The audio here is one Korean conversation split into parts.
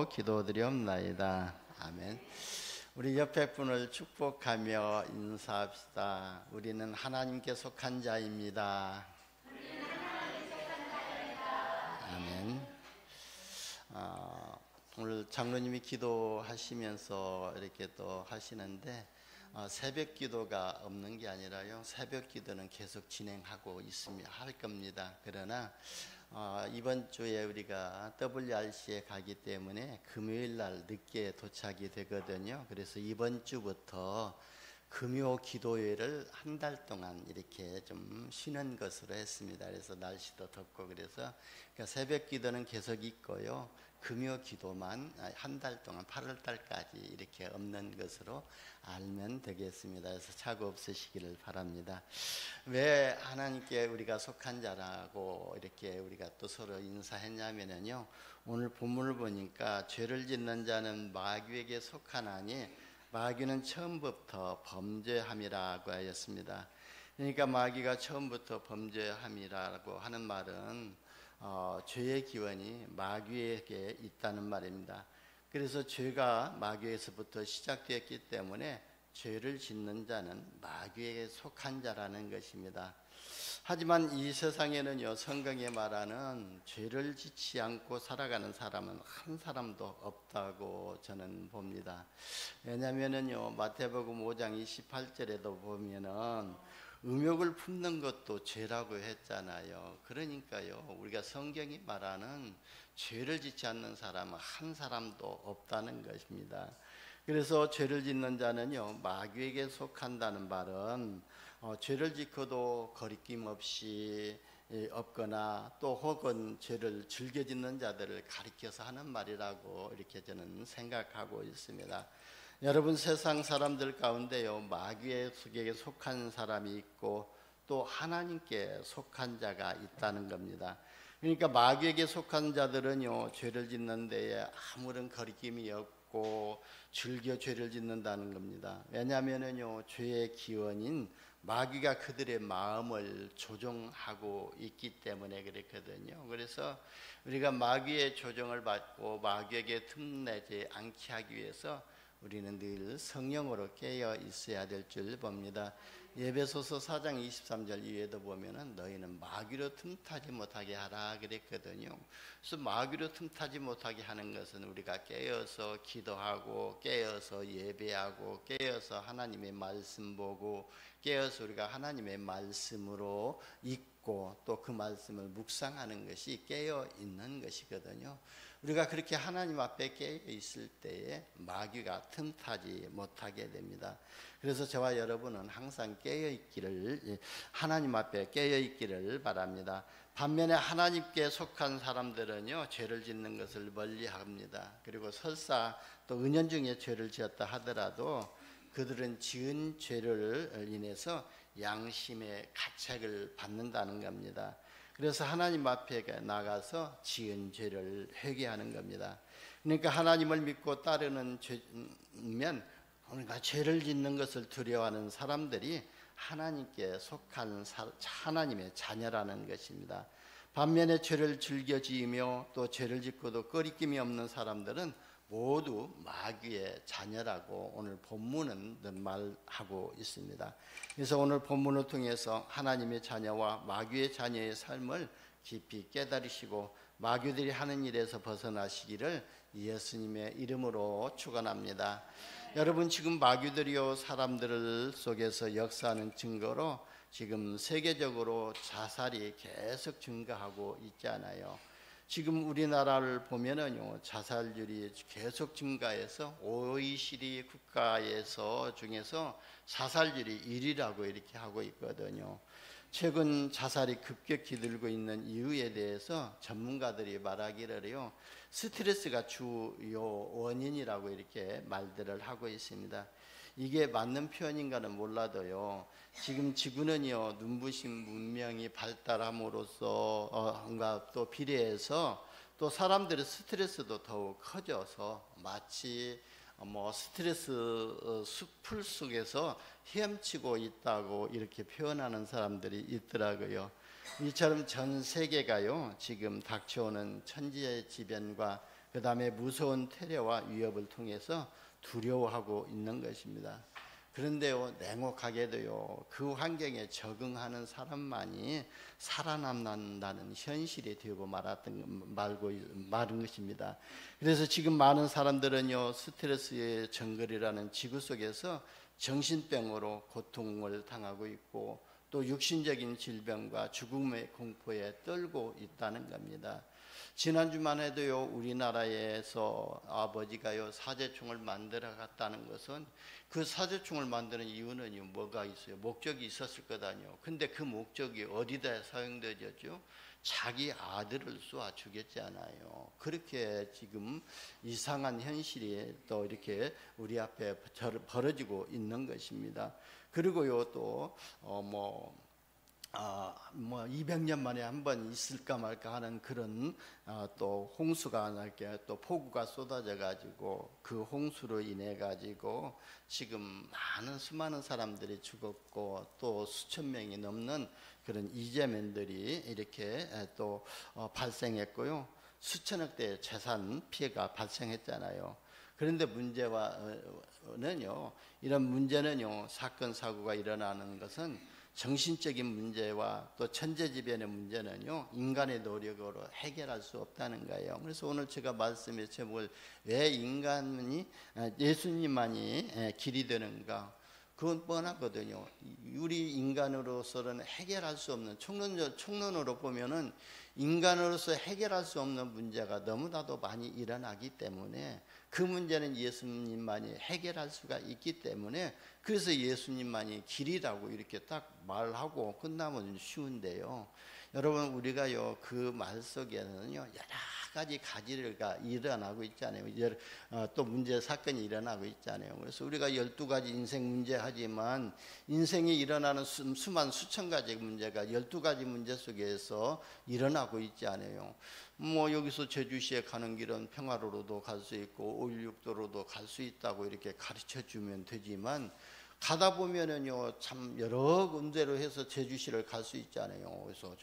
이름으로 기도드리옵나이다. 아멘. 우리 옆에 분을 축복하며 인사합시다. 우리는 하나님께 속한 자입니다. 아멘. 오늘 장로님이 기도하시면서 이렇게 또 하시는데 새벽 기도가 없는 게 아니라요, 새벽 기도는 계속 진행하고 있으며 할 겁니다. 그러나 이번 주에 우리가 WRC에 가기 때문에 금요일 날 늦게 도착이 되거든요. 그래서 이번 주부터 금요 기도회를 한 달 동안 이렇게 좀 쉬는 것으로 했습니다. 그래서 날씨도 덥고 그래서 새벽 기도는 계속 있고요, 금요 기도만 한 달 동안 8월 달까지 이렇게 없는 것으로 알면 되겠습니다. 그래서 착오 없으시기를 바랍니다. 왜 하나님께 우리가 속한 자라고 이렇게 우리가 또 서로 인사했냐면요, 오늘 본문을 보니까 죄를 짓는 자는 마귀에게 속하나니 마귀는 처음부터 범죄함이라고 하였습니다. 그러니까 마귀가 처음부터 범죄함이라고 하는 말은 죄의 기원이 마귀에게 있다는 말입니다. 그래서 죄가 마귀에서부터 시작되었기 때문에 죄를 짓는 자는 마귀에게 속한 자라는 것입니다. 하지만 이 세상에는요, 성경에 말하는 죄를 짓지 않고 살아가는 사람은 한 사람도 없다고 저는 봅니다. 왜냐하면요, 마태복음 5장 28절에도 보면은 음욕을 품는 것도 죄라고 했잖아요. 그러니까요, 우리가 성경이 말하는 죄를 짓지 않는 사람은 한 사람도 없다는 것입니다. 그래서 죄를 짓는 자는요, 마귀에게 속한다는 말은 죄를 짓고도 거리낌 없이 없거나 또 혹은 죄를 즐겨 짓는 자들을 가리켜서 하는 말이라고 이렇게 저는 생각하고 있습니다. 여러분, 세상 사람들 가운데요, 마귀에게 속한 사람이 있고 또 하나님께 속한 자가 있다는 겁니다. 그러니까 마귀에게 속한 자들은요, 죄를 짓는 데에 아무런 거리낌이 없고 즐겨 죄를 짓는다는 겁니다. 왜냐하면요, 죄의 기원인 마귀가 그들의 마음을 조종하고 있기 때문에 그렇거든요. 그래서 우리가 마귀의 조종을 받고 마귀에게 틈내지 않게 하기 위해서 우리는 늘 성령으로 깨어 있어야 될 줄 봅니다. 에베소서 4장 23절 이후에도 보면은 너희는 마귀로 틈타지 못하게 하라 그랬거든요. 그래서 마귀로 틈타지 못하게 하는 것은 우리가 깨어서 기도하고 깨어서 예배하고 깨어서 하나님의 말씀 보고 깨어서 우리가 하나님의 말씀으로 읽고 또 그 말씀을 묵상하는 것이 깨어 있는 것이거든요. 우리가 그렇게 하나님 앞에 깨어 있을 때에 마귀가 틈타지 못하게 됩니다. 그래서 저와 여러분은 항상 깨어 있기를, 하나님 앞에 깨어 있기를 바랍니다. 반면에 하나님께 속한 사람들은요, 죄를 짓는 것을 멀리합니다. 그리고 설사 또 은연중에 죄를 지었다 하더라도 그들은 지은 죄를 인해서 양심의 가책을 받는다는 겁니다. 그래서 하나님 앞에 나가서 지은 죄를 회개하는 겁니다. 그러니까 하나님을 믿고 따르는 죄면, 그러니까 죄를 짓는 것을 두려워하는 사람들이 하나님께 속한 하나님의 자녀라는 것입니다. 반면에 죄를 즐겨 지으며 또 죄를 짓고도 꺼리낌이 없는 사람들은 모두 마귀의 자녀라고 오늘 본문은 말하고 있습니다. 그래서 오늘 본문을 통해서 하나님의 자녀와 마귀의 자녀의 삶을 깊이 깨달으시고 마귀들이 하는 일에서 벗어나시기를 예수님의 이름으로 축원합니다. 여러분, 지금 마귀들이요, 사람들 속에서 역사하는 증거로 지금 세계적으로 자살이 계속 증가하고 있잖아요. 지금 우리나라를 보면은요, 자살률이 계속 증가해서 OECD 국가에서 중에서 자살률이 1위라고 이렇게 하고 있거든요. 최근 자살이 급격히 늘고 있는 이유에 대해서 전문가들이 말하기를요, 스트레스가 주요 원인이라고 이렇게 말들을 하고 있습니다. 이게 맞는 표현인가는 몰라도요, 지금 지구는요, 눈부신 문명이 발달함으로써 또 비례해서 또 사람들의 스트레스도 더욱 커져서 마치 스트레스 숲풀 속에서 헤엄치고 있다고 이렇게 표현하는 사람들이 있더라고요. 이처럼 전 세계가요, 지금 닥쳐오는 천지의 지변과 그 다음에 무서운 테러와 위협을 통해서 두려워하고 있는 것입니다. 그런데요, 냉혹하게도요, 그 환경에 적응하는 사람만이 살아남는다는 현실이 되고 말은 것입니다. 그래서 지금 많은 사람들은요, 스트레스의 정글이라는 지구 속에서 정신병으로 고통을 당하고 있고, 또 육신적인 질병과 죽음의 공포에 떨고 있다는 겁니다. 지난주만 해도요, 우리나라에서 아버지가요, 사제총을 만들어 갔다는 것은, 그 사제총을 만드는 이유는요, 뭐가 있어요? 목적이 있었을 거다니요. 근데 그 목적이 어디다 사용되었죠? 자기 아들을 쏘아 죽였잖아요. 그렇게 지금 이상한 현실이 또 이렇게 우리 앞에 벌어지고 있는 것입니다. 그리고요, 또 200년 만에 한 번 있을까 말까 하는 그런 또 홍수가 날게 또 폭우가 쏟아져 가지고, 그 홍수로 인해 가지고 지금 수많은 사람들이 죽었고, 또 수천 명이 넘는 그런 이재민들이 이렇게 또 발생했고요. 수천억 대의 재산 피해가 발생했잖아요. 그런데 문제는요, 이런 문제는요, 사건 사고가 일어나는 것은 정신적인 문제와 또 천재지변의 문제는요, 인간의 노력으로 해결할 수 없다는 거예요. 그래서 오늘 제가 말씀의 제목을 왜 인간이 예수님만이 길이 되는가? 그건 뻔하거든요. 우리 인간으로서는 해결할 수 없는, 총론으로 보면은 인간으로서 해결할 수 없는 문제가 너무나도 많이 일어나기 때문에, 그 문제는 예수님만이 해결할 수가 있기 때문에, 그래서 예수님만이 길이라고 이렇게 딱 말하고 끝나면 쉬운데요, 여러분, 우리가요, 그 말 속에는요, 여러 가지 가지가 일어나고 있잖아요. 또 문제 사건이 일어나고 있잖아요. 그래서 우리가 12가지 인생 문제 하지만, 인생이 일어나는 수천 가지 문제가 12가지 문제 속에서 일어나고 있지 않아요. 여기서 제주시에 가는 길은 평화로로도 갈 수 있고 516도로도 갈 수 있다고 이렇게 가르쳐 주면 되지만, 가다 보면은요, 참 여러 군데로 해서 제주시를 갈 수 있잖아요. 그래서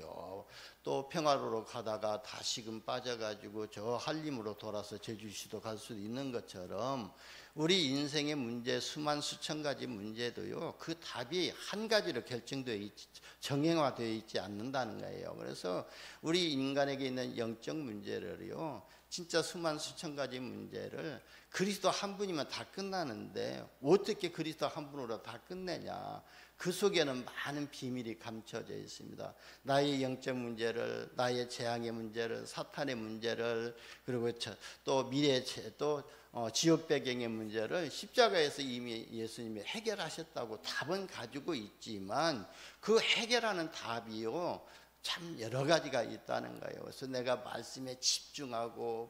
또 평화로로 가다가 다시금 빠져가지고 저 한림으로 돌아서 제주시도 갈 수 있는 것처럼, 우리 인생의 문제, 수천 가지 문제도요, 그 답이 한 가지로 정형화되어 있지 않는다는 거예요. 그래서 우리 인간에게 있는 영적 문제를요, 진짜 수천 가지 문제를 그리스도 한 분이면 다 끝나는데, 어떻게 그리스도 한 분으로 다 끝내냐? 그 속에는 많은 비밀이 감춰져 있습니다. 나의 영적 문제를, 나의 재앙의 문제를, 사탄의 문제를, 그리고 또 미래, 또 지옥 배경의 문제를 십자가에서 이미 예수님이 해결하셨다고 답은 가지고 있지만, 그 해결하는 답이요, 참 여러 가지가 있다는 거예요. 그래서 내가 말씀에 집중하고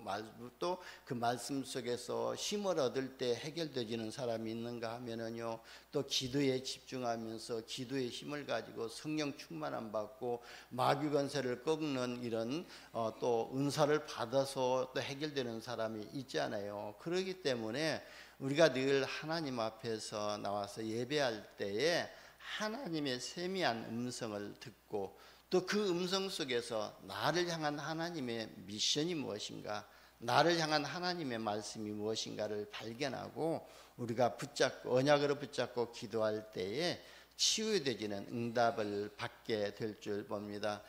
또 그 말씀 속에서 힘을 얻을 때 해결되지는 사람이 있는가 하면은요, 또 기도에 집중하면서 기도의 힘을 가지고 성령 충만함 받고 마귀 권세를 꺾는 이런 또 은사를 받아서 또 해결되는 사람이 있잖아요. 그렇기 때문에 우리가 늘 하나님 앞에서 나와서 예배할 때에 하나님의 세미한 음성을 듣고, 또 그 음성 속에서 나를 향한 하나님의 미션이 무엇인가, 나를 향한 하나님의 말씀이 무엇인가를 발견하고, 우리가 언약으로 붙잡고 기도할 때에 치유되지는 응답을 받게 될 줄 봅니다.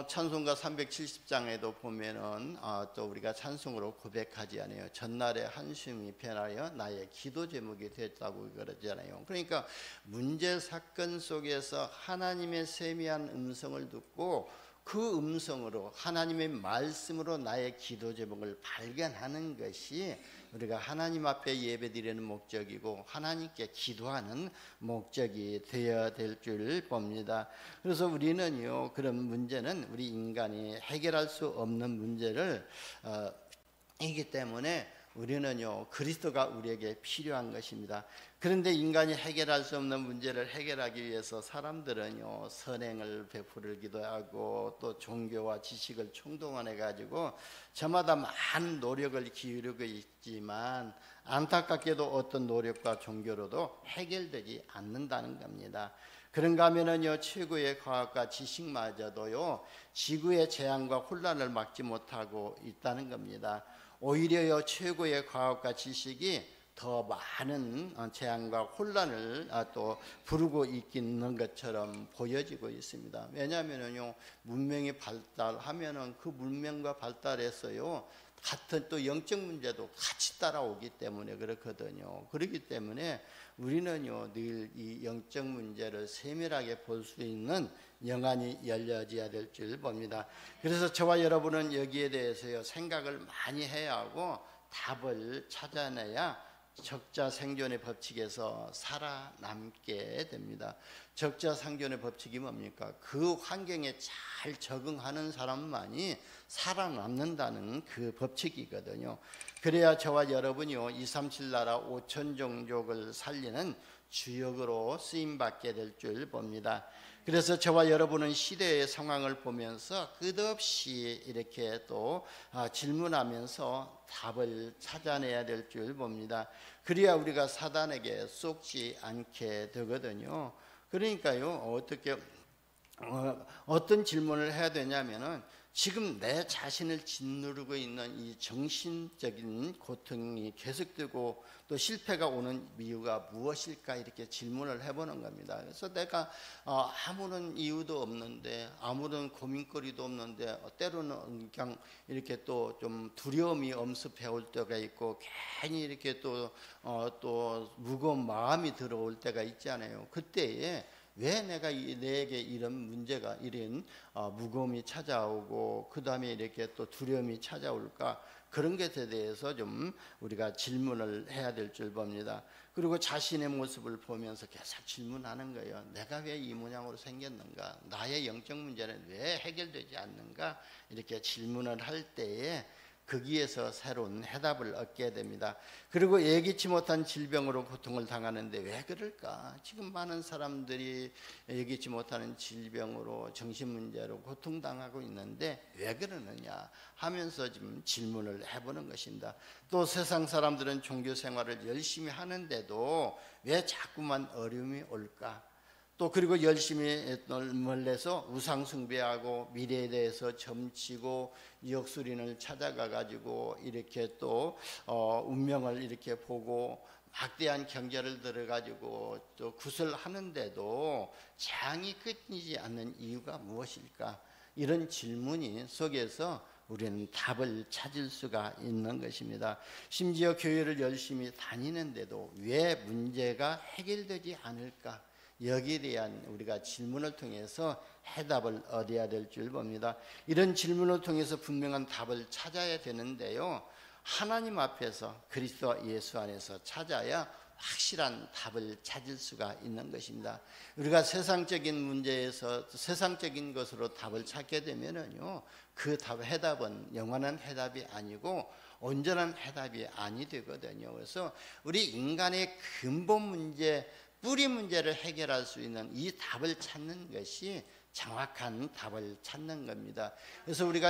찬송가 370장에도 보면은 또 우리가 찬송으로 고백하지 않아요. 전날의 한숨이 변하여 나의 기도 제목이 됐다고 그러잖아요. 그러니까 문제 사건 속에서 하나님의 세미한 음성을 듣고, 그 음성으로 하나님의 말씀으로 나의 기도 제목을 발견하는 것이 우리가 하나님 앞에 예배드리는 목적이고, 하나님께 기도하는 목적이 되어야 될 줄 봅니다. 그래서 우리는요, 그런 문제는 우리 인간이 해결할 수 없는 문제를 이기 때문에 우리는요, 그리스도가 우리에게 필요한 것입니다. 그런데 인간이 해결할 수 없는 문제를 해결하기 위해서 사람들은요, 선행을 베풀기도 하고, 또 종교와 지식을 총동원해 가지고 저마다 많은 노력을 기울이고 있지만, 안타깝게도 어떤 노력과 종교로도 해결되지 않는다는 겁니다. 그런가 하면은요, 최고의 과학과 지식마저도요, 지구의 재앙과 혼란을 막지 못하고 있다는 겁니다. 오히려 최고의 과학과 지식이 더 많은 재앙과 혼란을 또 부르고 있는 것처럼 보여지고 있습니다. 왜냐하면요, 문명이 발달하면은 그 문명과 발달해서요, 같은 또 영적 문제도 같이 따라오기 때문에 그렇거든요. 그렇기 때문에 우리는요, 늘 이 영적 문제를 세밀하게 볼 수 있는 영안이 열려져야 될 줄 봅니다. 그래서 저와 여러분은 여기에 대해서요, 생각을 많이 해야 하고 답을 찾아내야 적자 생존의 법칙에서 살아남게 됩니다. 적자 생존의 법칙이 뭡니까? 그 환경에 잘 적응하는 사람만이 살아남는다는 그 법칙이거든요. 그래야 저와 여러분이요, 237 나라 5천 종족을 살리는 주역으로 쓰임받게 될 줄 봅니다. 그래서 저와 여러분은 시대의 상황을 보면서 끝없이 이렇게 또 질문하면서 답을 찾아내야 될 줄 봅니다. 그래야 우리가 사단에게 쏙지 않게 되거든요. 그러니까요, 어떤 질문을 해야 되냐면은, 지금 내 자신을 짓누르고 있는 이 정신적인 고통이 계속되고 또 실패가 오는 이유가 무엇일까, 이렇게 질문을 해보는 겁니다. 그래서 내가 아무런 이유도 없는데, 아무런 고민거리도 없는데, 때로는 그냥 이렇게 또 좀 두려움이 엄습해 올 때가 있고, 괜히 이렇게 또 무거운 마음이 들어올 때가 있잖아요. 그때에 왜 내게 이런 문제가, 이런 무거움이 찾아오고 그 다음에 이렇게 또 두려움이 찾아올까, 그런 것에 대해서 좀 우리가 질문을 해야 될 줄 봅니다. 그리고 자신의 모습을 보면서 계속 질문하는 거예요. 내가 왜 이 모양으로 생겼는가? 나의 영적 문제는 왜 해결되지 않는가? 이렇게 질문을 할 때에 거기에서 새로운 해답을 얻게 됩니다. 그리고 예기치 못한 질병으로 고통을 당하는데 왜 그럴까? 지금 많은 사람들이 예기치 못하는 질병으로 정신문제로 고통당하고 있는데 왜 그러느냐 하면서 지금 질문을 해보는 것입니다. 또 세상 사람들은 종교 생활을 열심히 하는데도 왜 자꾸만 어려움이 올까? 또 그리고 열심히 멀리서 우상 숭배하고 미래에 대해서 점치고 역술인을 찾아가 가지고 이렇게 또 운명을 이렇게 보고 막대한 경제를 들어 가지고 또 구설하는데도 재앙이 끊이지 않는 이유가 무엇일까? 이런 질문이 속에서 우리는 답을 찾을 수가 있는 것입니다. 심지어 교회를 열심히 다니는데도 왜 문제가 해결되지 않을까? 여기에 대한 우리가 질문을 통해서 해답을 얻어야 될 줄 봅니다. 이런 질문을 통해서 분명한 답을 찾아야 되는데요, 하나님 앞에서 그리스도 예수 안에서 찾아야 확실한 답을 찾을 수가 있는 것입니다. 우리가 세상적인 문제에서 세상적인 것으로 답을 찾게 되면은요, 그 해답은 영원한 해답이 아니고 온전한 해답이 아니 되거든요. 그래서 우리 인간의 근본 문제, 뿌리 문제를 해결할 수 있는 이 답을 찾는 것이 정확한 답을 찾는 겁니다. 그래서 우리가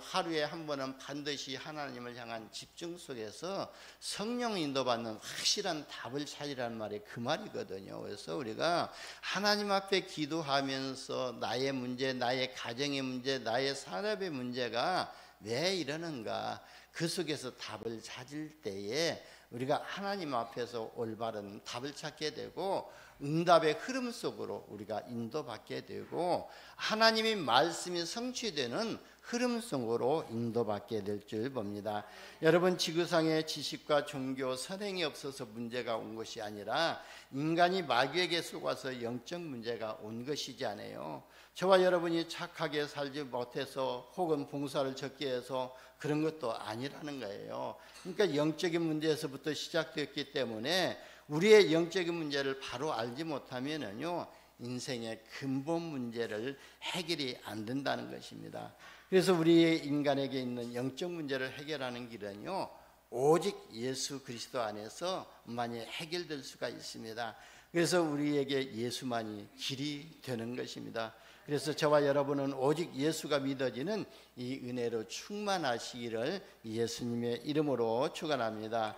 하루에 한 번은 반드시 하나님을 향한 집중 속에서 성령 인도받는 확실한 답을 찾으라는 말이 그 말이거든요. 그래서 우리가 하나님 앞에 기도하면서 나의 문제, 나의 가정의 문제, 나의 산업의 문제가 왜 이러는가, 그 속에서 답을 찾을 때에 우리가 하나님 앞에서 올바른 답을 찾게 되고 응답의 흐름 속으로 우리가 인도받게 되고 하나님의 말씀이 성취되는 흐름 속으로 인도받게 될 줄 봅니다. 여러분, 지구상의 지식과 종교, 선행이 없어서 문제가 온 것이 아니라 인간이 마귀에게 속아서 영적 문제가 온 것이지 않아요. 저와 여러분이 착하게 살지 못해서 혹은 봉사를 적게 해서 그런 것도 아니라는 거예요. 그러니까 영적인 문제에서부터 시작됐기 때문에 우리의 영적인 문제를 바로 알지 못하면은요, 인생의 근본 문제를 해결이 안 된다는 것입니다. 그래서 우리의 인간에게 있는 영적 문제를 해결하는 길은요, 오직 예수 그리스도 안에서만이 해결될 수가 있습니다. 그래서 우리에게 예수만이 길이 되는 것입니다. 그래서 저와 여러분은 오직 예수가 믿어지는 이 은혜로 충만하시기를 예수님의 이름으로 축원합니다.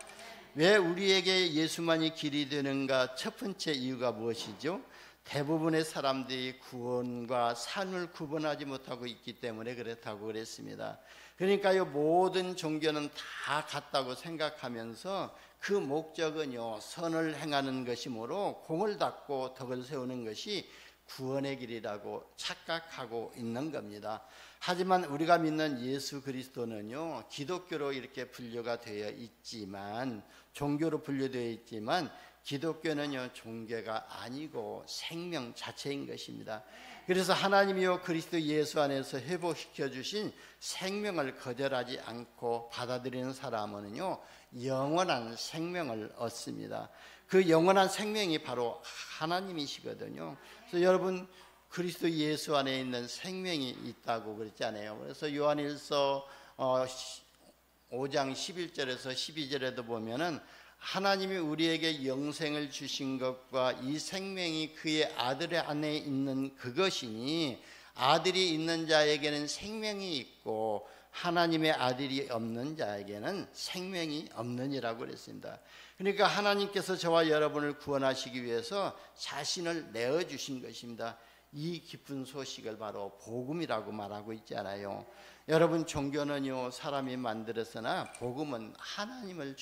왜 우리에게 예수만이 길이 되는가? 첫 번째 이유가 무엇이죠? 대부분의 사람들이 구원과 삶을 구분하지 못하고 있기 때문에 그렇다고 그랬습니다. 그러니까요, 모든 종교는 다 같다고 생각하면서 그 목적은요, 선을 행하는 것이므로 공을 닦고 덕을 세우는 것이 구원의 길이라고 착각하고 있는 겁니다. 하지만 우리가 믿는 예수 그리스도는요, 기독교로 이렇게 분류가 되어 있지만, 종교로 분류되어 있지만 기독교는요, 종교가 아니고 생명 자체인 것입니다. 그래서 하나님이요 그리스도 예수 안에서 회복시켜 주신 생명을 거절하지 않고 받아들이는 사람은요, 영원한 생명을 얻습니다. 그 영원한 생명이 바로 하나님이시거든요. 그래서 여러분, 그리스도 예수 안에 있는 생명이 있다고 그랬잖아요. 그래서 요한일서 5장 11절에서 12절에도 보면은 하나님이 우리에게 영생을 주신 것과 이 생명이 그의 아들 안에 있는 그것이니 아들이 있는 자에게는 생명이 있고 하나님의 아들이 없는 자에게는 생명이 없느니라고 그랬습니다. 그러니까 하나님께서 저와 여러분을 구원하시기 위해서 자신을 내어주신 것입니다. 이 기쁜 소식을 바로 복음이라고 말하고 있잖아요. 여러분, 종교는요 사람이 만들었으나 복음은 하나님이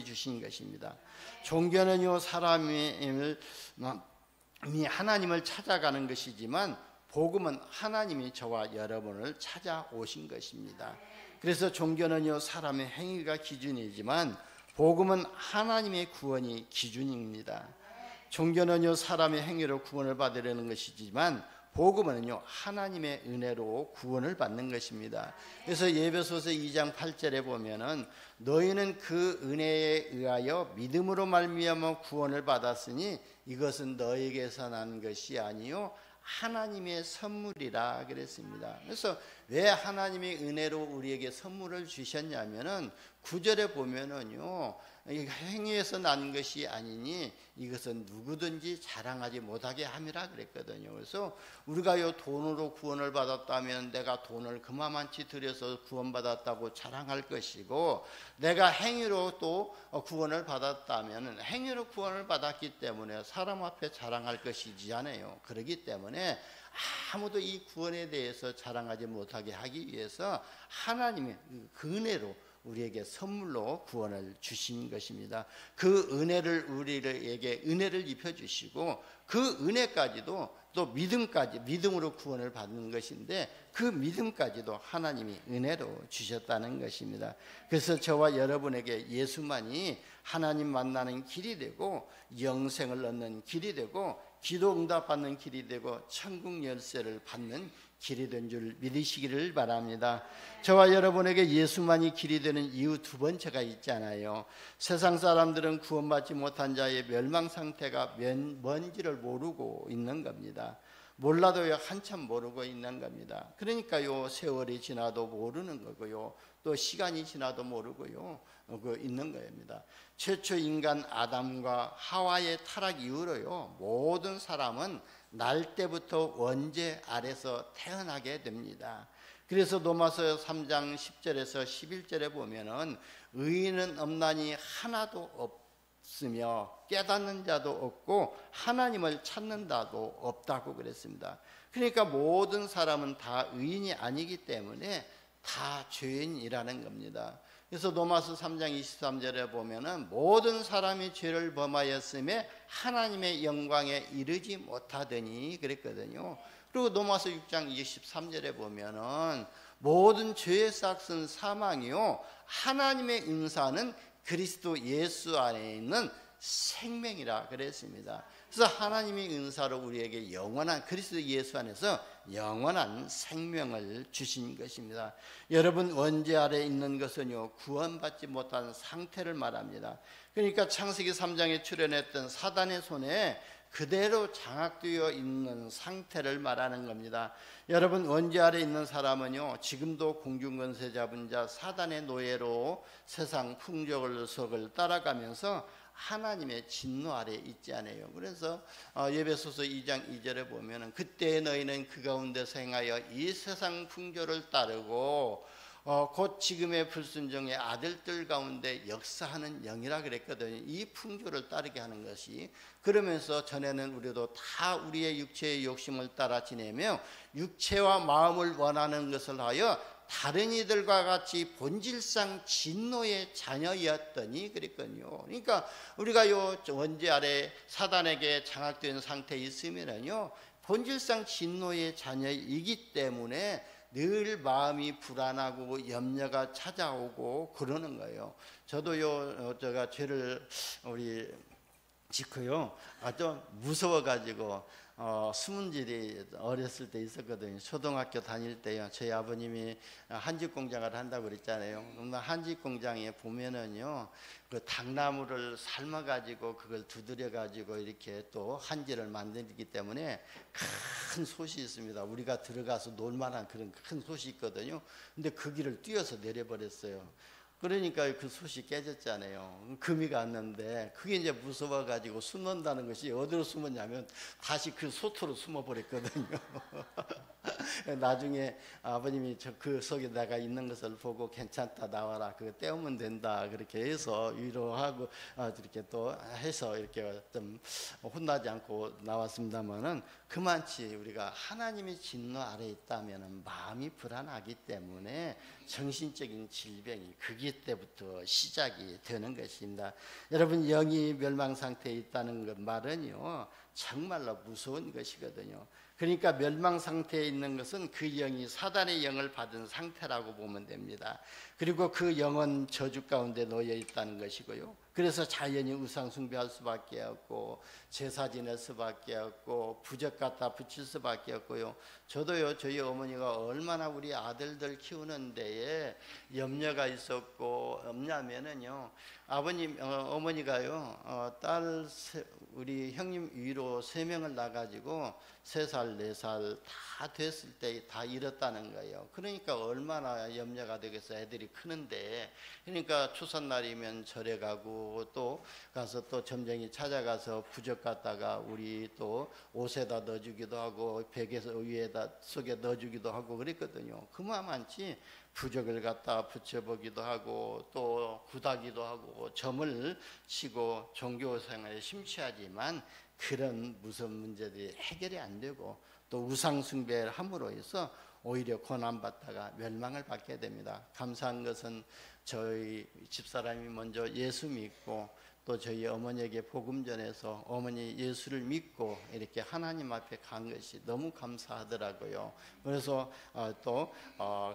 주신 것입니다. 종교는요 사람이 하나님을 찾아가는 것이지만 복음은 하나님이 저와 여러분을 찾아오신 것입니다. 그래서 종교는요 사람의 행위가 기준이지만 복음은 하나님의 구원이 기준입니다. 종교는요 사람의 행위로 구원을 받으려는 것이지만 복음은요 하나님의 은혜로 구원을 받는 것입니다. 그래서 에베소서 2장 8절에 보면은 너희는 그 은혜에 의하여 믿음으로 말미암아 구원을 받았으니 이것은 너희에게서 난 것이 아니요 하나님의 선물이라 그랬습니다. 그래서 왜 하나님의 은혜로 우리에게 선물을 주셨냐면은 9절에 보면은요 행위에서 난 것이 아니니 이것은 누구든지 자랑하지 못하게 함이라 그랬거든요. 그래서 우리가요 돈으로 구원을 받았다면 내가 돈을 그만치 들여서 구원받았다고 자랑할 것이고, 내가 행위로 또 구원을 받았다면 행위로 구원을 받았기 때문에 사람 앞에 자랑할 것이지 않아요. 그렇기 때문에 아무도 이 구원에 대해서 자랑하지 못하게 하기 위해서 하나님의 그 은혜로 우리에게 선물로 구원을 주신 것입니다. 그 은혜를 우리에게 은혜를 입혀주시고 그 은혜까지도 또 믿음으로 구원을 받는 것인데 그 믿음까지도 하나님이 은혜로 주셨다는 것입니다. 그래서 저와 여러분에게 예수만이 하나님 만나는 길이 되고 영생을 얻는 길이 되고 기도 응답받는 길이 되고 천국 열쇠를 받는 길이 된 줄 믿으시기를 바랍니다. 저와 여러분에게 예수만이 길이 되는 이유 두 번째가 있잖아요. 세상 사람들은 구원받지 못한 자의 멸망 상태가 뭔지를 모르고 있는 겁니다. 몰라도요 한참 모르고 있는 겁니다. 그러니까요 세월이 지나도 모르는 거고요 또 시간이 지나도 모르고요 있는 겁니다. 최초 인간 아담과 하와의 타락 이후로요 모든 사람은 날 때부터 원죄 아래서 태어나게 됩니다. 그래서 로마서 3장 10절에서 11절에 보면은 의인은 없나니 하나도 없으며 깨닫는 자도 없고 하나님을 찾는 자도 없다고 그랬습니다. 그러니까 모든 사람은 다 의인이 아니기 때문에 다 죄인이라는 겁니다. 그래서 로마서 3장 23절에 보면은 모든 사람이 죄를 범하였음에 하나님의 영광에 이르지 못하더니 그랬거든요. 그리고 로마서 6장 23절에 보면은 모든 죄의 싹은 사망이요 하나님의 은사는 그리스도 예수 안에 있는 생명이라 그랬습니다. 그래서 하나님의 은사로 우리에게 영원한 그리스도 예수 안에서 영원한 생명을 주신 것입니다. 여러분 원죄 아래 있는 것은요 구원받지 못한 상태를 말합니다. 그러니까 창세기 3장에 출현했던 사단의 손에 그대로 장악되어 있는 상태를 말하는 겁니다. 여러분 원죄 아래 있는 사람은요 지금도 공중권세 잡은 자 사단의 노예로 세상 풍족을 따라가면서 하나님의 진노 아래 있지 않아요. 그래서 에베소서 2장 2절에 보면은 그때 너희는 그 가운데서 행하여 이 세상 풍조를 따르고 곧 지금의 불순종의 아들들 가운데 역사하는 영이라 그랬거든요. 이 풍조를 따르게 하는 것이. 그러면서 전에는 우리도 다 우리의 육체의 욕심을 따라 지내며 육체와 마음을 원하는 것을 하여 다른 이들과 같이 본질상 진노의 자녀였더니 그랬거든요. 그러니까 우리가 요 원죄 아래 사단에게 장악된 상태에 있으면요, 본질상 진노의 자녀이기 때문에 늘 마음이 불안하고 염려가 찾아오고 그러는 거예요. 저도요, 제가 죄를 우리 짓고요, 아주 무서워가지고 숨은 일이 어렸을 때 있었거든요. 초등학교 다닐 때요, 저희 아버님이 한집 공장을 한다고 그랬잖아요. 한집 공장에 보면은요, 그 당나무를 삶아가지고 그걸 두드려가지고 이렇게 또 한지를 만들기 때문에 큰 솥이 있습니다. 우리가 들어가서 놀만한 그런 큰 솥이 있거든요. 근데 그 길을 뛰어서 내려버렸어요. 그러니까 그 솥이 깨졌잖아요. 금이 갔는데 그게 이제 무서워가지고 숨는다는 것이 어디로 숨었냐면 다시 그 솥으로 숨어버렸거든요. 나중에 아버님이 그 속에 내가 있는 것을 보고 괜찮다, 나와라, 그거 떼우면 된다, 그렇게 해서 위로하고 이렇게 또 해서 이렇게 좀 혼나지 않고 나왔습니다만은, 그만치 우리가 하나님의 진노 아래 있다면 마음이 불안하기 때문에 정신적인 질병이 그기 때부터 시작이 되는 것입니다. 여러분, 영이 멸망 상태에 있다는 그 말은요, 정말로 무서운 것이거든요. 그러니까 멸망 상태에 있는 것은 그 영이 사단의 영을 받은 상태라고 보면 됩니다. 그리고 그 영은 저주 가운데 놓여 있다는 것이고요. 그래서 자연히 우상 숭배할 수밖에 없고 제사 지낼 수밖에 없고 부적 갖다 붙일 수밖에 없고요. 저도요, 저희 어머니가 얼마나 우리 아들들 키우는 데에 염려가 있었고 없냐면은요, 아버님 어머니가요, 우리 형님 위로 3명을 낳아가지고 3살 4살 다 됐을 때 다 잃었다는 거예요. 그러니까 얼마나 염려가 되겠어. 애들이 크는데. 그러니까 추석날이면 절에 가고 또 가서 또 점쟁이 찾아가서 부적 갖다가 우리 또 옷에다 넣어주기도 하고 베개에서 위에다 속에 넣어주기도 하고 그랬거든요. 그만치 부적을 갖다 붙여보기도 하고 또 구다기도 하고 점을 치고 종교생활에 심취하지만 그런 무슨 문제들이 해결이 안 되고 또 우상숭배를 함으로 해서 오히려 고난받다가 멸망을 받게 됩니다. 감사한 것은 저희 집사람이 먼저 예수 믿고 또 저희 어머니에게 복음 전해서 어머니 예수를 믿고 이렇게 하나님 앞에 간 것이 너무 감사하더라고요. 그래서 또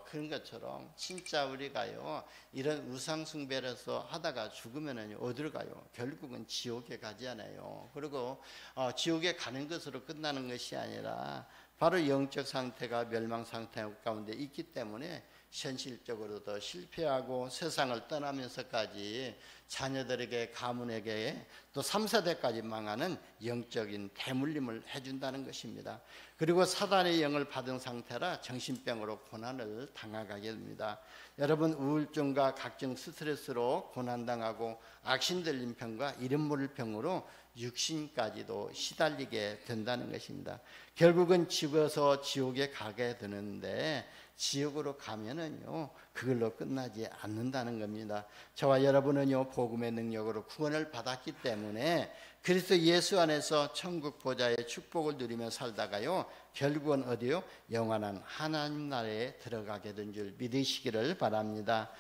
그런 것처럼 진짜 우리가요, 이런 우상 숭배를 해서 하다가 죽으면은 어디로 가요? 결국은 지옥에 가잖아요. 그리고 지옥에 가는 것으로 끝나는 것이 아니라 바로 영적 상태가 멸망 상태 가운데 있기 때문에 현실적으로도 실패하고 세상을 떠나면서까지 자녀들에게 가문에게 또 3, 4대까지 망하는 영적인 대물림을 해준다는 것입니다. 그리고 사단의 영을 받은 상태라 정신병으로 고난을 당하게 됩니다. 여러분, 우울증과 각종 스트레스로 고난당하고 악신 들린 병과 이름 모를 병으로 육신까지도 시달리게 된다는 것입니다. 결국은 죽어서 지옥에 가게 되는데 지옥으로 가면은요, 그걸로 끝나지 않는다는 겁니다. 저와 여러분은요, 복음의 능력으로 구원을 받았기 때문에 그리스도 예수 안에서 천국 보좌의 축복을 누리며 살다가요, 결국은 어디요? 영원한 하나님 나라에 들어가게 된 줄 믿으시기를 바랍니다.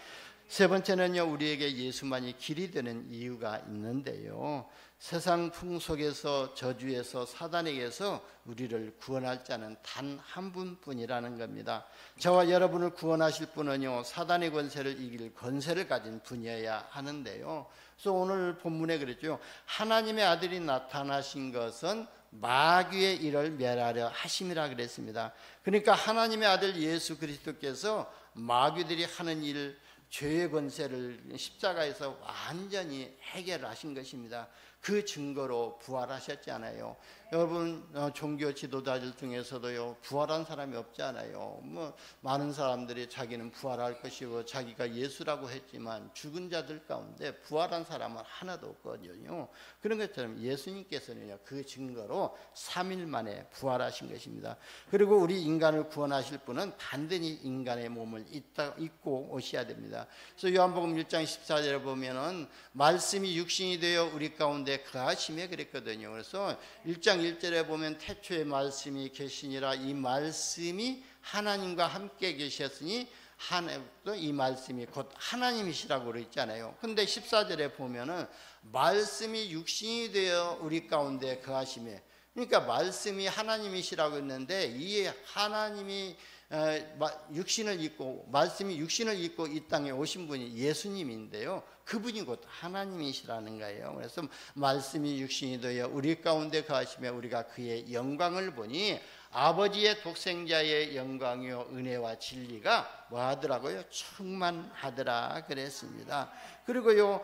세 번째는요, 우리에게 예수만이 길이 되는 이유가 있는데요, 세상 풍속에서 저주에서 사단에게서 우리를 구원할 자는 단 한 분뿐이라는 겁니다. 저와 여러분을 구원하실 분은요, 사단의 권세를 이길 권세를 가진 분이어야 하는데요, 그래서 오늘 본문에 그랬죠. 하나님의 아들이 나타나신 것은 마귀의 일을 멸하려 하심이라 그랬습니다. 그러니까 하나님의 아들 예수 그리스도께서 마귀들이 하는 일, 죄의 권세를 십자가에서 완전히 해결하신 것입니다. 그 증거로 부활하셨잖아요. 여러분 종교 지도자들 중에서도요 부활한 사람이 없잖아요. 많은 사람들이 자기는 부활할 것이고 자기가 예수라고 했지만 죽은 자들 가운데 부활한 사람은 하나도 없거든요. 그런 것처럼 예수님께서는요 그 증거로 3일 만에 부활하신 것입니다. 그리고 우리 인간을 구원하실 분은 단단히 인간의 몸을 입고 오셔야 됩니다. 그래서 요한복음 1장 14절에 보면은 말씀이 육신이 되어 우리 가운데 거하시며 그랬거든요. 그래서 1장 1절에 보면 태초에 말씀이 계시니라, 이 말씀이 하나님과 함께 계셨으니 이 말씀이 곧 하나님이시라고 그랬잖아요. 근데 14절에 보면은 말씀이 육신이 되어 우리 가운데 거하시며, 그러니까 말씀이 하나님이시라고 했는데 이 하나님이 육신을 입고, 말씀이 육신을 입고 이 땅에 오신 분이 예수님인데요, 그분이 곧 하나님이시라는 거예요. 그래서 말씀이 육신이 되어 우리 가운데 거하시며 우리가 그의 영광을 보니 아버지의 독생자의 영광이요 은혜와 진리가 뭐 하더라고요? 충만하더라 그랬습니다. 그리고요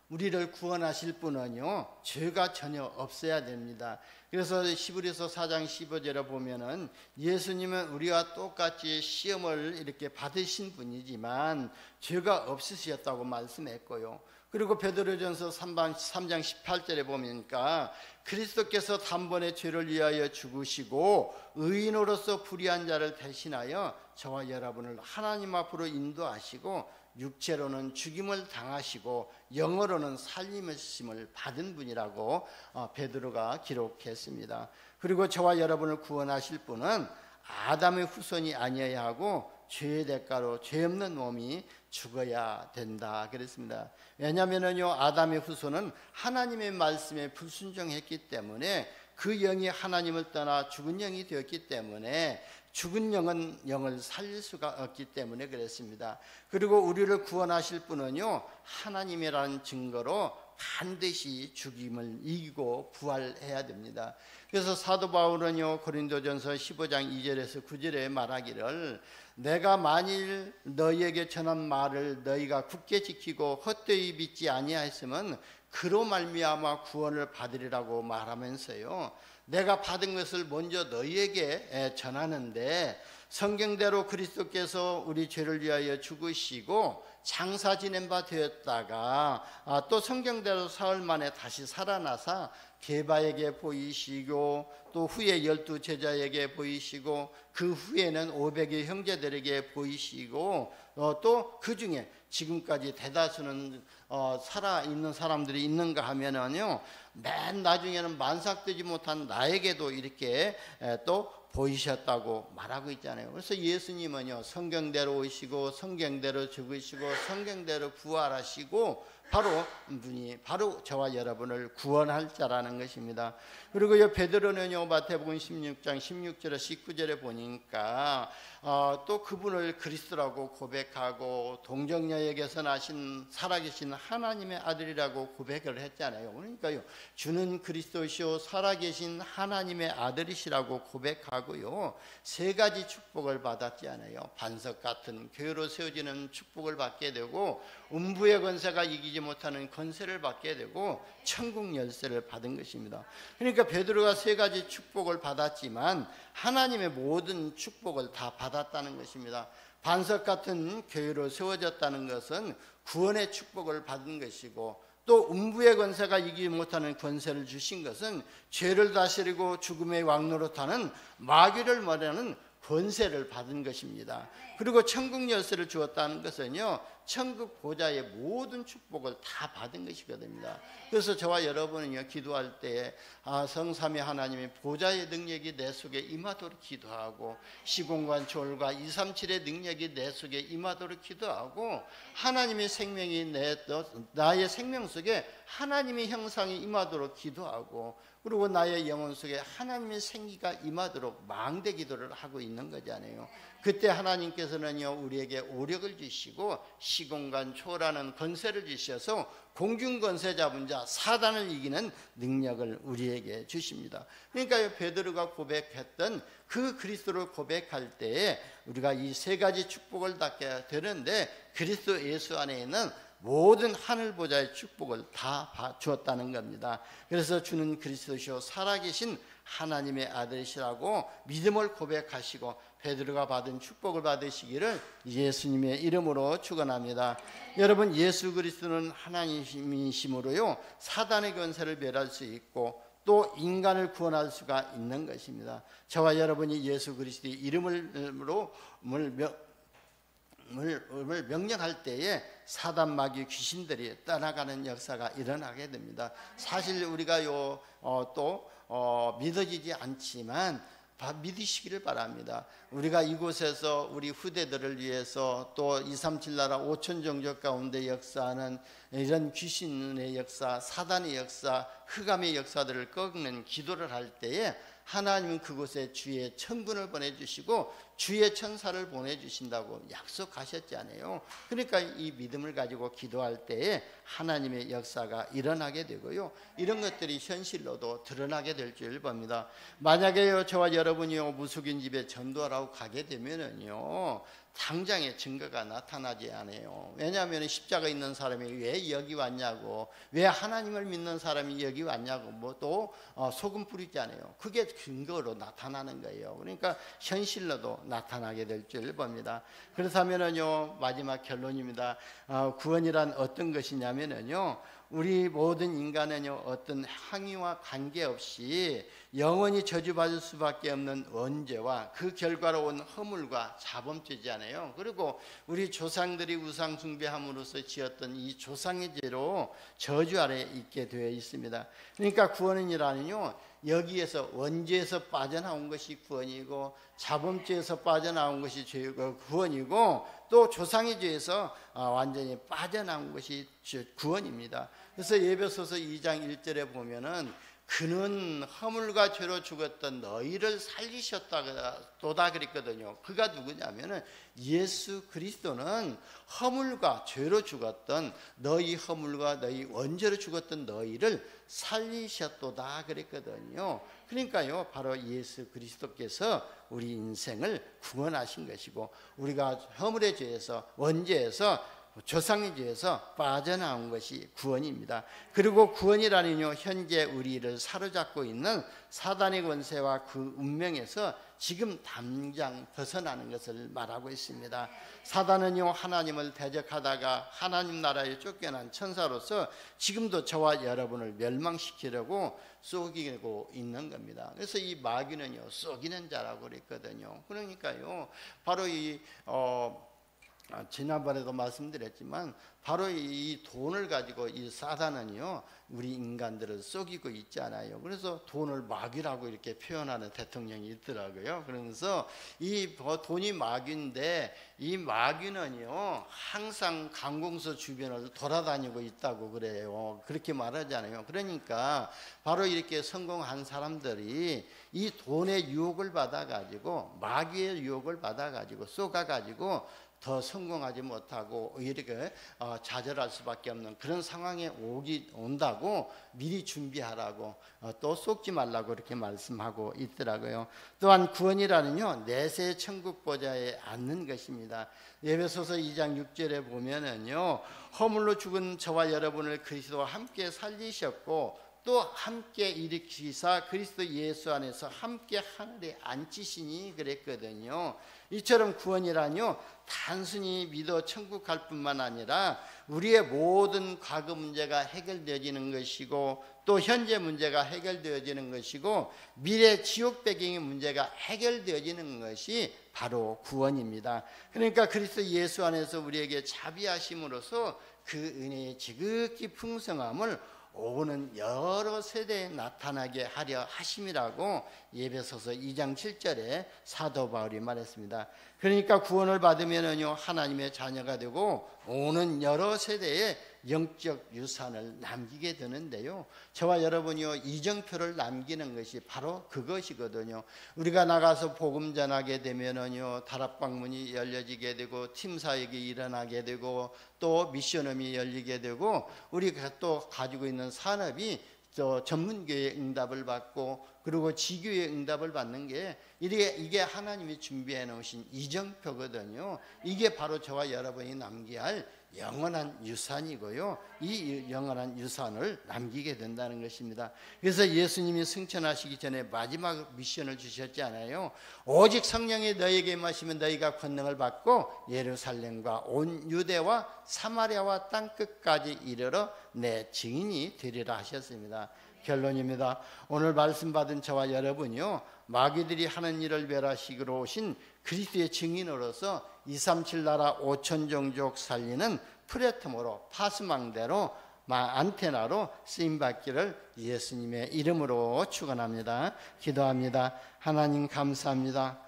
우리를 구원하실 분은요 죄가 전혀 없어야 됩니다. 그래서 히브리서 4장 15절에 보면은 예수님은 우리와 똑같이 시험을 이렇게 받으신 분이지만 죄가 없으셨다고 말씀했고요. 그리고 베드로전서 3장 18절에 보니까 그리스도께서 단번에 죄를 위하여 죽으시고 의인으로서 불의한 자를 대신하여 저와 여러분을 하나님 앞으로 인도하시고 육체로는 죽임을 당하시고 영어로는 살림을 받은 분이라고 베드로가 기록했습니다. 그리고 저와 여러분을 구원하실 분은 아담의 후손이 아니어야 하고 죄의 대가로 죄 없는 몸이 죽어야 된다 그랬습니다. 왜냐하면요 아담의 후손은 하나님의 말씀에 불순종했기 때문에 그 영이 하나님을 떠나 죽은 영이 되었기 때문에 죽은 영은 영을 살릴 수가 없기 때문에 그랬습니다. 그리고 우리를 구원하실 분은요 하나님이라는 증거로 반드시 죽임을 이기고 부활해야 됩니다. 그래서 사도 바울은요 고린도전서 15장 2절에서 9절에 말하기를, 내가 만일 너희에게 전한 말을 너희가 굳게 지키고 헛되이 믿지 아니하였으면 그로 말미암아 구원을 받으리라고 말하면서요 내가 받은 것을 먼저 너희에게 전하는데, 성경대로 그리스도께서 우리 죄를 위하여 죽으시고 장사 지낸 바 되었다가 또 성경대로 사흘 만에 다시 살아나사 게바에게 보이시고 또 후에 12 제자에게 보이시고 그 후에는 500의 형제들에게 보이시고 또 그 중에 지금까지 대다수는 살아있는 사람들이 있는가 하면은요 맨 나중에는 만삭되지 못한 나에게도 이렇게 또 보이셨다고 말하고 있잖아요. 그래서 예수님은요 성경대로 오시고 성경대로 죽으시고 성경대로 부활하시고 바로 저와 여러분을 구원할 자라는 것입니다. 그리고 베드로는요 마태복음 16장 16절에 19절에 보니까 또 그분을 그리스도라고 고백하고 동정녀에게서 나신 살아계신 하나님의 아들이라고 고백을 했잖아요. 그러니까요 주는 그리스도시요 살아계신 하나님의 아들이시라고 고백하고요 3가지 축복을 받았지 않아요. 반석 같은 교회로 세워지는 축복을 받게 되고 음부의 권세가 이기지 못하는 권세를 받게 되고 천국 열쇠를 받은 것입니다. 그러니까 베드로가 3가지 축복을 받았지만 하나님의 모든 축복을 다 받았다는 것입니다. 반석 같은 교회로 세워졌다는 것은 구원의 축복을 받은 것이고, 또 음부의 권세가 이기지 못하는 권세를 주신 것은 죄를 다스리고 죽음의 왕노릇하는 마귀를 말하는 권세를 받은 것입니다. 그리고 천국 열쇠를 주었다는 것은요 천국 보좌의 모든 축복을 다 받은 것이거든요. 그래서 저와 여러분은요 기도할 때 성삼위 하나님의 보좌의 능력이 내 속에 임하도록 기도하고, 시공간 초월과 237의 능력이 내 속에 임하도록 기도하고, 하나님의 생명이 나의 생명 속에 하나님의 형상이 임하도록 기도하고, 그리고 나의 영혼 속에 하나님의 생기가 임하도록 망대 기도를 하고 있는 거잖아요. 그때 하나님께서는요 우리에게 오력을 주시고 시공간 초월하는 권세를 주셔서 공중 권세 잡은 자 사단을 이기는 능력을 우리에게 주십니다. 그러니까 베드로가 고백했던 그 그리스도를 고백할 때에 우리가 이 3가지 축복을 받게 되는데, 그리스도 예수 안에 있는 모든 하늘 보좌의 축복을 다 주었다는 겁니다. 그래서 주는 그리스도시요 살아계신 하나님의 아들이시라고 믿음을 고백하시고 베드로가 받은 축복을 받으시기를 예수님의 이름으로 축원합니다. 여러분, 예수 그리스도는 하나님이심으로요 사단의 권세를 멸할 수 있고 또 인간을 구원할 수가 있는 것입니다. 저와 여러분이 예수 그리스도의 이름으로 명령할 때에 사단 마귀 귀신들이 떠나가는 역사가 일어나게 됩니다. 사실 우리가요 믿어지지 않지만 믿으시기를 바랍니다. 우리가 이곳에서 우리 후대들을 위해서 또 237 나라 5천 종족 가운데 역사하는 이런 귀신의 역사, 사단의 역사, 흑암의 역사들을 꺾는 기도를 할 때에 하나님은 그곳에 주의 천군을 보내주시고 주의 천사를 보내주신다고 약속하셨잖아요. 그러니까 이 믿음을 가지고 기도할 때에 하나님의 역사가 일어나게 되고요, 이런 것들이 현실로도 드러나게 될 줄 봅니다. 만약에요 저와 여러분이요 무속인 집에 전도하라고 가게 되면은요 당장의 증거가 나타나지 않아요. 왜냐하면 십자가 있는 사람이 왜 여기 왔냐고, 왜 하나님을 믿는 사람이 여기 왔냐고 뭐 또 소금 뿌리지 않아요. 그게 증거로 나타나는 거예요. 그러니까 현실로도 나타나게 될 줄 봅니다. 그렇다면은요 마지막 결론입니다. 구원이란 어떤 것이냐면은요 우리 모든 인간은요 어떤 행위와 관계없이 영원히 저주받을 수밖에 없는 원죄와 그 결과로 온 허물과 자범죄잖아요. 그리고 우리 조상들이 우상 숭배함으로써 지었던 이 조상의 죄로 저주 아래 있게 되어 있습니다. 그러니까 구원이라는요 여기에서 원죄에서 빠져나온 것이 구원이고 자범죄에서 빠져나온 것이 구원이고 또 조상의 죄에서 완전히 빠져나온 것이 구원입니다. 그래서 에베소서 2장 1절에 보면은 그는 허물과 죄로 죽었던 너희를 살리셨다도다 그랬거든요. 그가 누구냐면은 예수 그리스도는 허물과 죄로 죽었던 너희 허물과 너희 원죄로 죽었던 너희를 살리셨도다 그랬거든요. 그러니까요 바로 예수 그리스도께서 우리 인생을 구원하신 것이고 우리가 허물의 죄에서 원죄에서 조상의 죄에서 빠져나온 것이 구원입니다. 그리고 구원이라는요 현재 우리를 사로잡고 있는 사단의 권세와 그 운명에서 지금 당장 벗어나는 것을 말하고 있습니다. 사단은요 하나님을 대적하다가 하나님 나라에 쫓겨난 천사로서 지금도 저와 여러분을 멸망시키려고 쏘기고 있는 겁니다. 그래서 이 마귀는요 쏘기는 자라고 그랬거든요. 그러니까요 바로 지난번에도 말씀드렸지만 바로 이 돈을 가지고 이 사단은요 우리 인간들을 속이고 있잖아요. 그래서 돈을 마귀라고 이렇게 표현하는 대통령이 있더라고요. 그러면서 이 돈이 마귀인데 이 마귀는요 항상 관공서 주변을 돌아다니고 있다고 그래요. 그렇게 말하잖아요. 그러니까 바로 이렇게 성공한 사람들이 이 돈의 유혹을 받아가지고 마귀의 유혹을 받아가지고 쏘가가지고 더 성공하지 못하고 이렇게 좌절할 수밖에 없는 그런 상황에 온다고 미리 준비하라고 또 속지 말라고 이렇게 말씀하고 있더라고요. 또한 구원이라는요 내세 천국 보좌에 앉는 것입니다. 에베소서 2장 6절에 보면은요 허물로 죽은 저와 여러분을 그리스도와 함께 살리셨고 또 함께 일으키사 그리스도 예수 안에서 함께 하늘에 앉히시니 그랬거든요. 이처럼 구원이라뇨 단순히 믿어 천국 갈 뿐만 아니라 우리의 모든 과거 문제가 해결되어지는 것이고 또 현재 문제가 해결되어지는 것이고 미래 지옥 배경의 문제가 해결되어지는 것이 바로 구원입니다. 그러니까 그리스도 예수 안에서 우리에게 자비하심으로써 그 은혜의 지극히 풍성함을 오는 여러 세대에 나타나게 하려 하심이라고 에베소서 2장 7절에 사도 바울이 말했습니다. 그러니까 구원을 받으면은요 하나님의 자녀가 되고 오는 여러 세대에 영적 유산을 남기게 되는데요. 저와 여러분이요 이정표를 남기는 것이 바로 그것이거든요. 우리가 나가서 복음 전하게 되면은요 다락방문이 열려지게 되고 팀 사역이 일어나게 되고 또 미션홈이 열리게 되고 우리가 또 가지고 있는 산업이 전문교회의 응답을 받고 그리고 지교의 응답을 받는 게 이게 하나님이 준비해 놓으신 이정표거든요. 이게 바로 저와 여러분이 남겨야 할 영원한 유산이고요. 이 영원한 유산을 남기게 된다는 것입니다. 그래서 예수님이 승천하시기 전에 마지막 미션을 주셨지 않아요? 오직 성령이 너에게 임하시면 너희가 권능을 받고 예루살렘과 온 유대와 사마리아와 땅끝까지 이르러 내 증인이 되리라 하셨습니다. 결론입니다. 오늘 말씀 받은 저와 여러분이요, 마귀들이 하는 일을 멸하시기로 오신 그리스도의 증인으로서 237 나라 5천 종족 살리는 플랫폼으로, 파수망대로, 안테나로 쓰임받기를 예수님의 이름으로 축원합니다. 기도합니다. 하나님 감사합니다.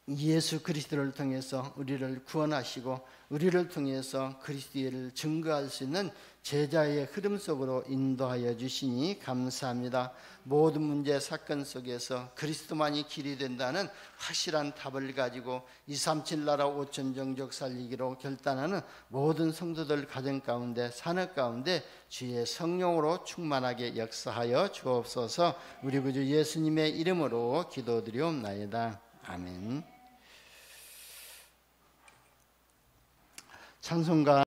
예수 그리스도를 통해서 우리를 구원하시고 우리를 통해서 그리스도를 증거할 수 있는 제자의 흐름 속으로 인도하여 주시니 감사합니다. 모든 문제 사건 속에서 그리스도만이 길이 된다는 확실한 답을 가지고 237 나라 5천 종족 살리기로 결단하는 모든 성도들 가정 가운데, 산업 가운데 주의 성령으로 충만하게 역사하여 주옵소서. 우리 구주 예수님의 이름으로 기도드리옵나이다. 아멘. 찬송가